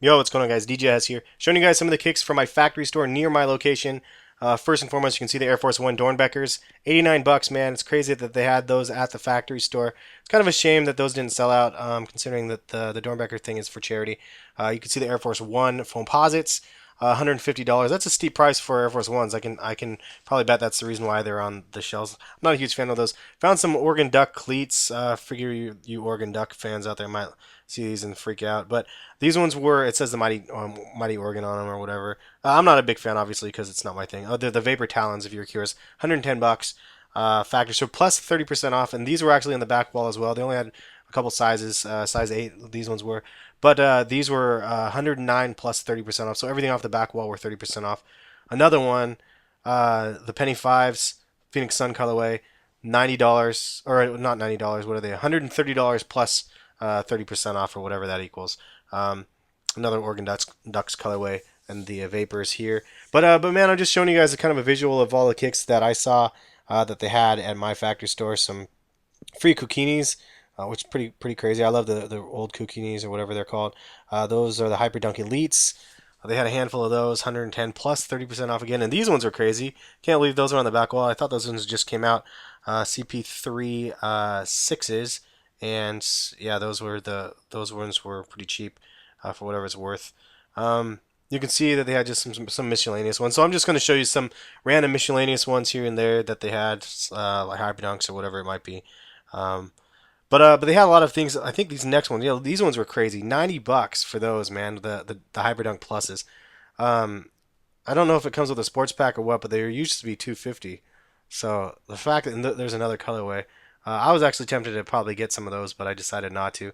Yo, what's going on, guys? DJS here, showing you guys some of the kicks from my factory store near my location. First and foremost, you can see the Air Force One Dornbeckers, 89 bucks, man. It's crazy that they had those at the factory store. It's kind of a shame that those didn't sell out, considering that the Dornbecker thing is for charity. You can see the Air Force One Foamposites, $150. That's a steep price for Air Force Ones. I can probably bet that's the reason why they're on the shelves. I'm not a huge fan of those. Found some Oregon Duck cleats. Figure you Oregon Duck fans out there might see these and freak out, but these ones were, it says the Mighty Organ on them or whatever. I'm not a big fan, obviously, because it's not my thing. Oh, they're the Vapor Talons, if you're curious. 110 bucks. Factory, so plus 30% off. And these were actually on the back wall as well. They only had a couple sizes, size 8, these ones were. But these were 109 plus 30% off. So everything off the back wall were 30% off. Another one, the Penny Fives, Phoenix Sun colorway, $90, or not $90, what are they? $130 plus 30% off, or whatever that equals. Um, Another Oregon Ducks colorway, and the Vapors here. But man, I'm just showing you guys a kind of a visual of all the kicks that I saw that they had at my factory store. Some free Kukinis, which is pretty crazy. I love the old Kukinis or whatever they're called. Those are the Hyperdunk Elites. They had a handful of those, 110 plus 30% off again. And these ones are crazy. Can't believe those are on the back wall. I thought those ones just came out. CP3 sixes, and yeah, those ones were pretty cheap for whatever it's worth. You can see that they had just some miscellaneous ones. So I'm just going to show you some random miscellaneous ones here and there that they had, like Hyperdunks or whatever it might be. Um, but they had a lot of things. I think these next ones, these ones were crazy. 90 bucks for those, man. The Hyperdunk pluses. Um, I don't know if it comes with a sports pack or what, but they used to be 250. So the fact that there's another colorway, I was actually tempted to probably get some of those, but I decided not to.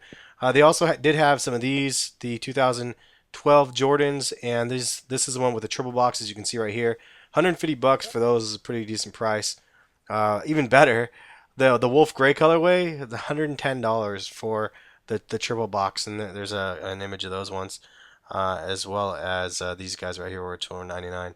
They also did have some of these, the 2012 Jordans, and this is the one with the triple boxes. You can see right here, 150 bucks for those is a pretty decent price. Even better, the Wolf Gray colorway, $110 for the triple box, and there's an image of those ones, as well as these guys right here were $299.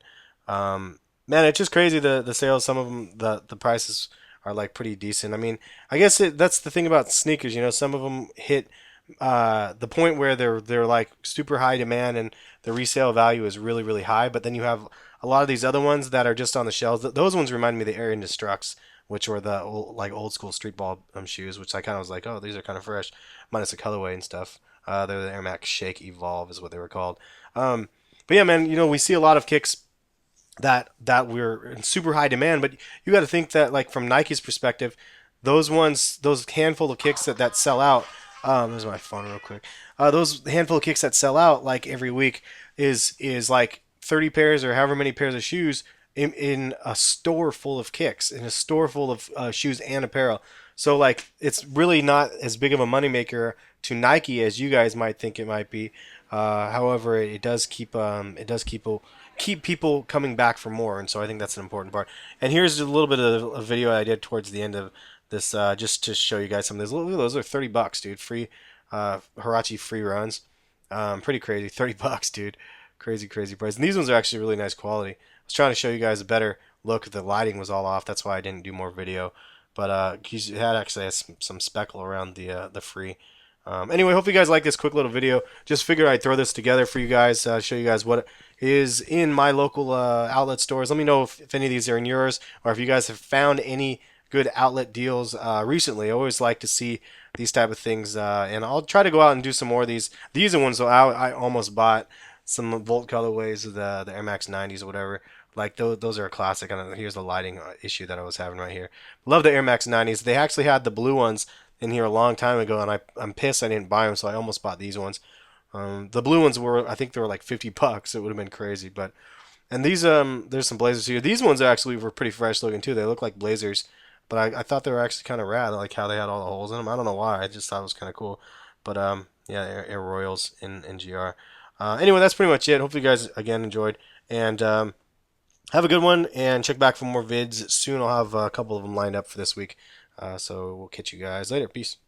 Man, it's just crazy the sales. Some of them the prices are like pretty decent. I mean, I guess that's the thing about sneakers. Some of them hit the point where they're like super high demand and the resale value is really high. But then you have a lot of these other ones that are just on the shelves. Those ones remind me of the Air Indestructs, which were the old school street ball shoes, which I kind of was like, oh, these are kind of fresh, minus the colorway and stuff. They're the Air Max Shake Evolve is what they were called. But yeah, man, we see a lot of kicks that we're in super high demand, but you got to think that, like, from Nike's perspective, those handful of kicks that sell out. There's my phone real quick. Those handful of kicks that sell out like every week is like 30 pairs or however many pairs of shoes in a store full of kicks, in a store full of shoes and apparel. So like it's really not as big of a moneymaker to Nike as you guys might think it might be. However, it does keep people coming back for more, and so I think that's an important part. And here's a little bit of a video I did towards the end of this, just to show you guys some of those. Look, those are 30 bucks, dude. Free Hirachi free runs. Pretty crazy. 30 bucks, dude. Crazy price. And these ones are actually really nice quality. I was trying to show you guys a better look. The lighting was all off. That's why I didn't do more video. But it had actually some speckle around the free. Anyway, hope you guys like this quick little video. Just figured I'd throw this together for you guys, show you guys what is in my local outlet stores. Let me know if any of these are in yours, or if you guys have found any good outlet deals recently. I always like to see these type of things, and I'll try to go out and do some more of these. These are ones that I almost bought, some Volt colorways of the Air Max 90s or whatever. Like those are a classic. And here's the lighting issue that I was having right here. Love the Air Max 90s. They actually had the blue ones in here a long time ago, and I'm pissed I didn't buy them, so I almost bought these ones. The blue ones I think they were like 50 bucks. It would have been crazy, but and these there's some blazers here. These ones actually were pretty fresh looking too. They look like blazers, but I thought they were actually kind of rad. I like how they had all the holes in them. I don't know why. I just thought it was kind of cool. But yeah, Air Royals in GR. Anyway, that's pretty much it. Hopefully you guys again enjoyed, and have a good one, and check back for more vids soon. I'll have a couple of them lined up for this week. So we'll catch you guys later. Peace.